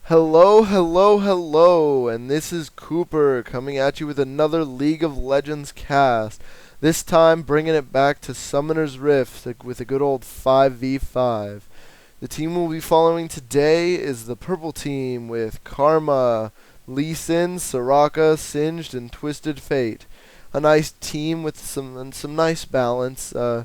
Hello, hello, hello, and this is Cooper coming at you with another League of Legends cast. This time bringing it back to Summoner's Rift with a good old 5v5. The team we'll be following today is the purple team with Karma, Lee Sin, Soraka, Singed, and Twisted Fate. A nice team with some nice balance. They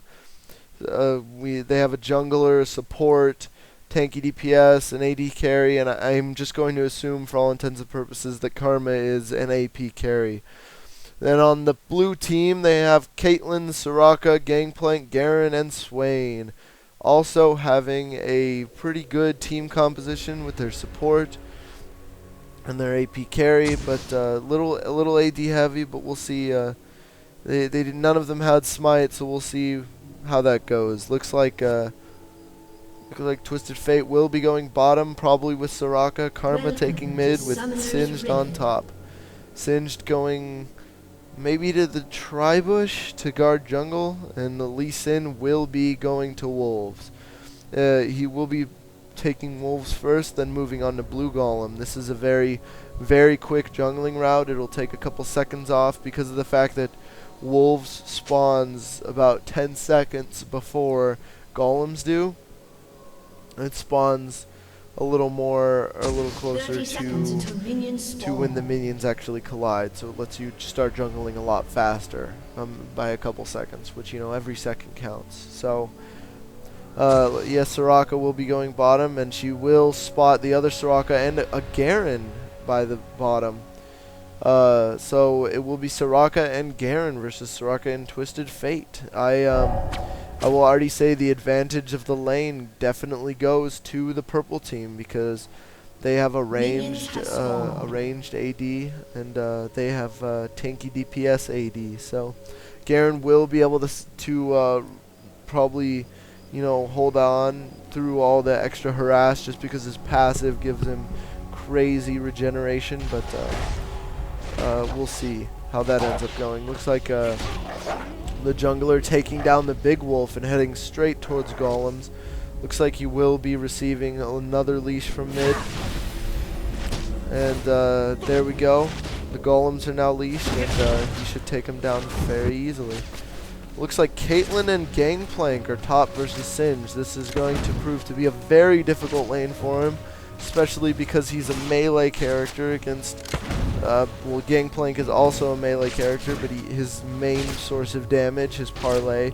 have a jungler, a support, tanky DPS, an AD carry, and I'm just going to assume for all intents and purposes that Karma is an AP carry. Then on the blue team, they have Caitlyn, Soraka, Gangplank, Garen, and Swain. Also having a pretty good team composition with their support and their AP carry, but a little AD heavy. But we'll see. None of them had smite, so we'll see how that goes. Looks like Twisted Fate will be going bottom, probably with Soraka. Karma taking mid with Singed on top. Singed going maybe to the Tribush to guard jungle, and the Lee Sin will be going to Wolves. He will be taking Wolves first, then moving on to Blue Golem. This is a very, very quick jungling route. It'll take a couple seconds off because of the fact that Wolves spawns about 10 seconds before Golems do. It spawns a little closer to when the minions actually collide, so it lets you start jungling a lot faster by a couple seconds, which, every second counts. So yes, Soraka will be going bottom, and she will spot the other Soraka and a Garen by the bottom. So it will be Soraka and Garen versus Soraka and Twisted Fate. I will already say the advantage of the lane definitely goes to the purple team because they have a ranged AD, and they have tanky DPS AD. So Garen will be able to probably hold on through all the extra harass just because his passive gives him crazy regeneration. But we'll see how that ends up going. Looks like the jungler taking down the big wolf and heading straight towards golems. Looks like he will be receiving another leash from mid. And there we go. The golems are now leashed, and he should take them down very easily. Looks like Caitlyn and Gangplank are top versus Singed. This is going to prove to be a very difficult lane for him, especially because he's a melee character against Gangplank is also a melee character, but his main source of damage, his parlay,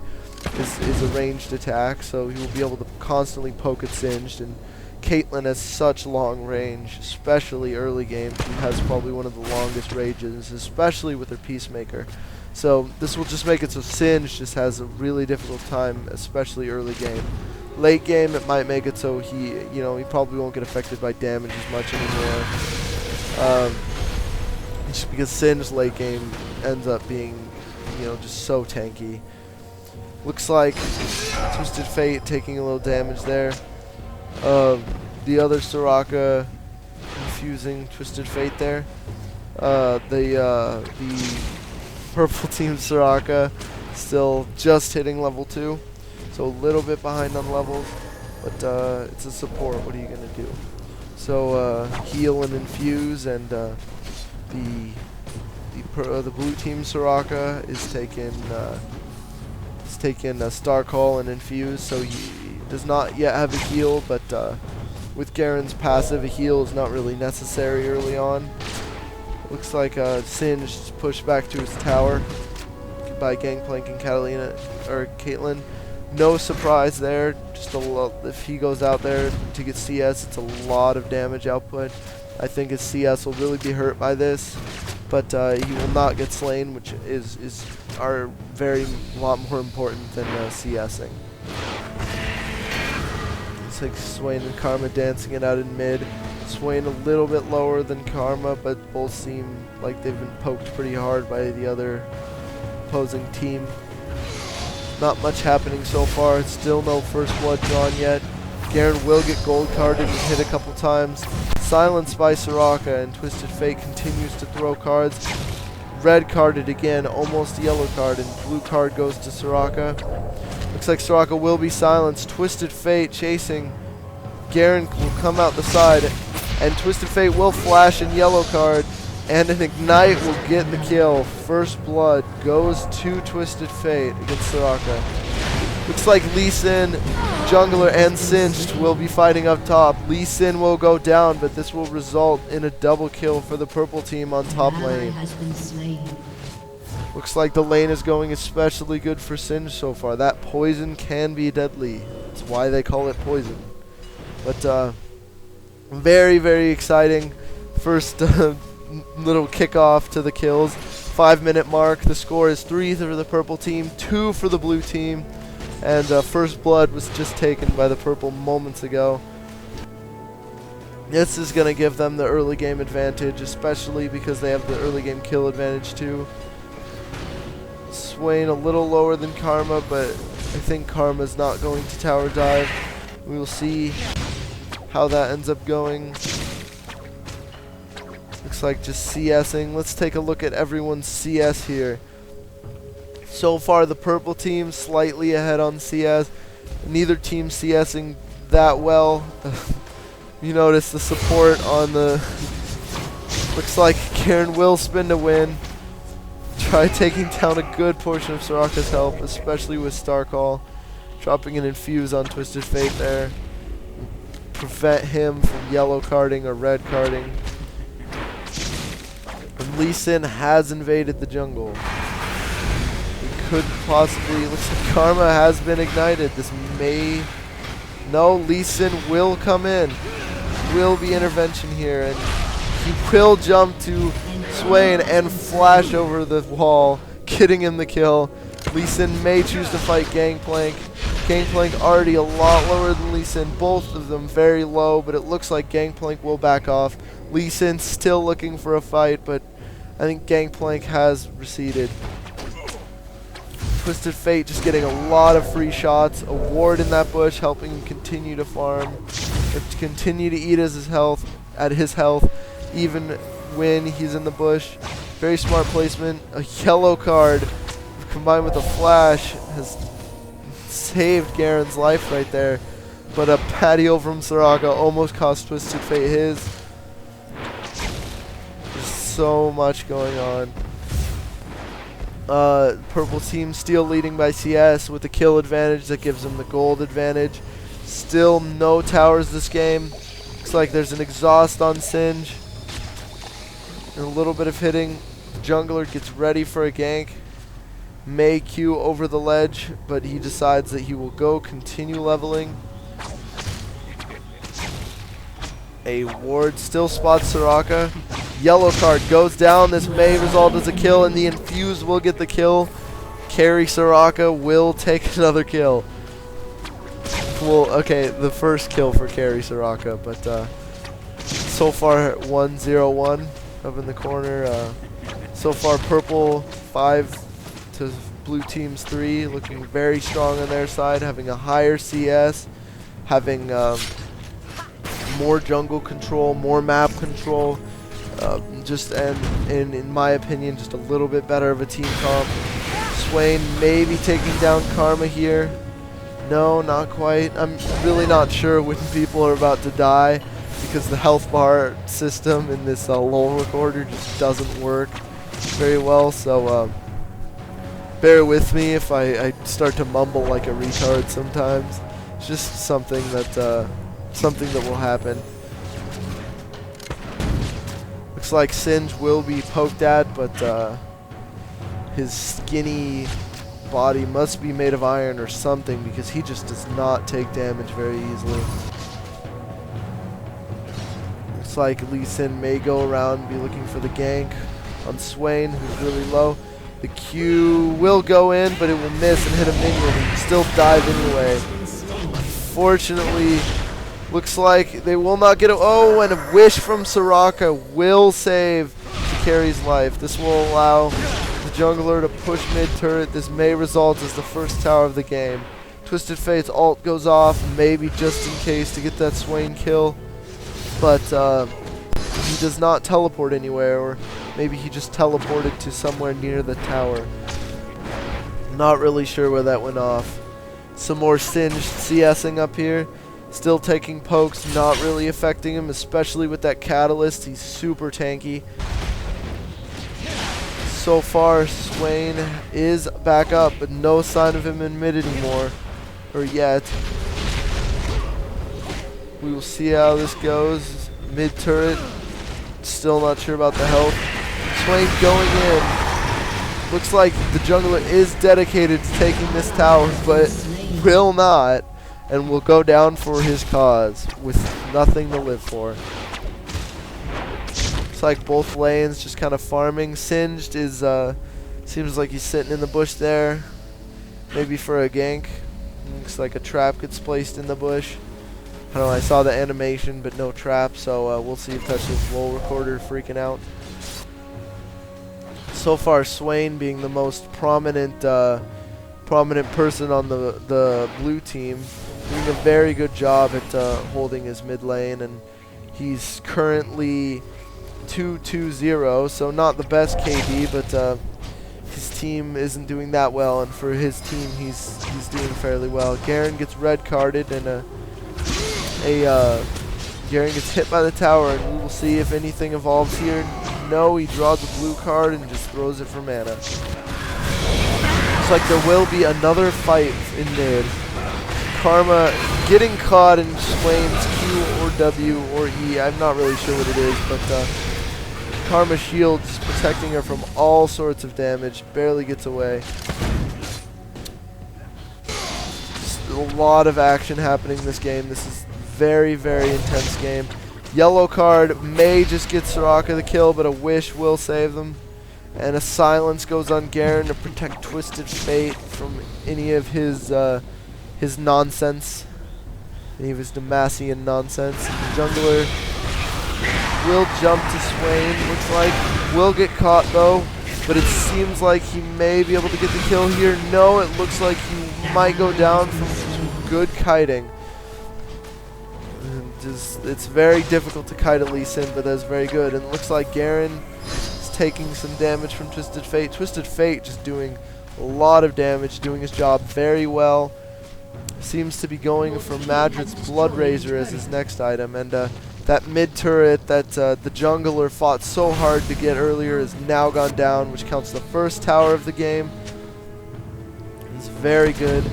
is a ranged attack, so he will be able to constantly poke at Singed. And Caitlyn has such long range, especially early game. She has probably one of the longest ranges, especially with her Peacemaker. So this will just make it so Singed just has a really difficult time, especially early game. Late game, it might make it so he probably won't get affected by damage as much anymore. Just because Singed's late game ends up being, just so tanky. Looks like Twisted Fate taking a little damage there. The other Soraka infusing Twisted Fate there. The purple team Soraka still just hitting level 2, so a little bit behind on levels, but it's a support. What are you gonna do? So heal and infuse, and the blue team Soraka is taking a Star Call and infuse, so he does not yet have a heal, but with Garen's passive, a heal is not really necessary early on. Looks like Singed pushed back to his tower by Gangplank and Caitlyn. No surprise there. Just if he goes out there to get CS, it's a lot of damage output. I think his CS will really be hurt by this, but he will not get slain, which is lot more important than CSing. It's like Swain and Karma dancing it out in mid. Swain a little bit lower than Karma, but both seem like they've been poked pretty hard by the other opposing team. Not much happening so far. Still no first blood drawn yet. Garen will get gold carded and hit a couple times. Silenced by Soraka, and Twisted Fate continues to throw cards. Red carded again, almost yellow card, and blue card goes to Soraka. Looks like Soraka will be silenced. Twisted Fate chasing. Garen will come out the side. And Twisted Fate will flash in yellow card, and an Ignite will get the kill. First blood goes to Twisted Fate against Soraka. Looks like Lee Sin, Jungler, and Singed will be fighting up top. Lee Sin will go down, but this will result in a double kill for the purple team on top lane. Looks like the lane is going especially good for Singed so far. That poison can be deadly. That's why they call it poison. But very, very exciting first little kickoff to the kills. 5-minute mark. The score is 3 for the purple team, 2 for the blue team. And first blood was just taken by the purple moments ago. This is going to give them the early game advantage, especially because they have the early game kill advantage too. Swain a little lower than Karma, but I think Karma's not going to tower dive. We will see how that ends up going. Looks like just CSing. Let's take a look at everyone's CS here. So far, the purple team slightly ahead on CS. Neither team CSing that well. You notice the support on the... Looks like Karen will spin to win. Try taking down a good portion of Soraka's health, especially with Star Call. Dropping an Infuse on Twisted Fate there. Prevent him from yellow carding or red carding. And Lee Sin has invaded the jungle. Could possibly, looks like Karma has been ignited. This may, no, Lee Sin will come in. Will be intervention here, and he will jump to Swain and flash over the wall, getting him the kill. Lee Sin may choose to fight Gangplank. Gangplank already a lot lower than Lee Sin, both of them very low, but it looks like Gangplank will back off. Lee Sin still looking for a fight, but I think Gangplank has receded. Twisted Fate just getting a lot of free shots. A ward in that bush helping him continue to farm, continue to eat at his health, even when he's in the bush. Very smart placement. A yellow card combined with a flash has saved Garen's life right there. But a patio from Soraka almost cost Twisted Fate his. There's so much going on. Purple team still leading by CS with the kill advantage that gives them the gold advantage. Still no towers this game. Looks like there's an exhaust on Singe. And a little bit of hitting. Jungler gets ready for a gank. May Q over the ledge, but he decides that he will go continue leveling. A ward still spots Soraka. Yellow card goes down. This may result as a kill, and the Infuse will get the kill. Carry Soraka will take another kill. Well, okay, the first kill for Carry Soraka, but so far 1-0-1 up in the corner. So far purple 5 to blue team's 3, looking very strong on their side, having a higher CS, having more jungle control, more map control. In my opinion, just a little bit better of a team comp. Swain maybe taking down Karma here. No, not quite. I'm really not sure when people are about to die, because the health bar system in this LoL recorder just doesn't work very well. So bear with me if I start to mumble like a retard sometimes. It's just something that will happen. Looks like Singe will be poked at, but his skinny body must be made of iron or something, because he just does not take damage very easily. Looks like Lee Sin may go around and be looking for the gank on Swain, who's really low. The Q will go in, but it will miss and hit a minion and still dive anyway. Unfortunately, looks like they will not get a... Oh, and a wish from Soraka will save the carry's life. This will allow the jungler to push mid-turret. This may result as the first tower of the game. Twisted Fate's ult goes off, maybe just in case to get that Swain kill. But he does not teleport anywhere, or maybe he just teleported to somewhere near the tower. Not really sure where that went off. Some more Singed CSing up here. Still taking pokes, not really affecting him, especially with that catalyst. He's super tanky. So far, Swain is back up, but no sign of him in mid anymore, or yet. We will see how this goes. Mid turret, still not sure about the health. Swain going in. Looks like the jungler is dedicated to taking this tower, but will not, and will go down for his cause with nothing to live for. Looks like both lanes just kind of farming. Singed is, seems like he's sitting in the bush there, maybe for a gank. Looks like a trap gets placed in the bush. I don't know, I saw the animation, but no trap, so we'll see if that's his roll recorder freaking out. So far, Swain being the most prominent person on the blue team, doing a very good job at holding his mid lane, and he's currently 2-2-0, so not the best KD, but his team isn't doing that well, and for his team, he's doing fairly well. Garen gets red carded, and Garen gets hit by the tower, and we will see if anything evolves here. No, he draws a blue card and just throws it for mana. Looks like there will be another fight in mid. Karma getting caught in Swain's Q or W or E. I'm not really sure what it is, but Karma shields protecting her from all sorts of damage. Barely gets away. Just a lot of action happening in this game. This is very, very intense game. Yellow card may just get Soraka the kill, but a wish will save them. And a silence goes on Garen to protect Twisted Fate from any of his nonsense. Any of his Demacian nonsense. The jungler will jump to Swain, looks like. Will get caught though, but it seems like he may be able to get the kill here. No, it looks like he might go down from some good kiting. It's very difficult to kite a Lee Sin, but that's very good. And it looks like Garen is taking some damage from Twisted Fate. Twisted Fate just doing a lot of damage, doing his job very well. Seems to be going for Madrid's Blood Razor as his next item. And that mid turret that the jungler fought so hard to get earlier is now gone down, which counts the first tower of the game. It's very good.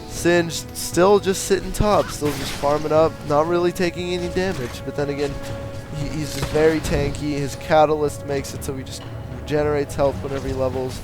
Singed still just sitting top, still just farming up, not really taking any damage. But then again, he's just very tanky. His catalyst makes it so he just generates health whenever he levels.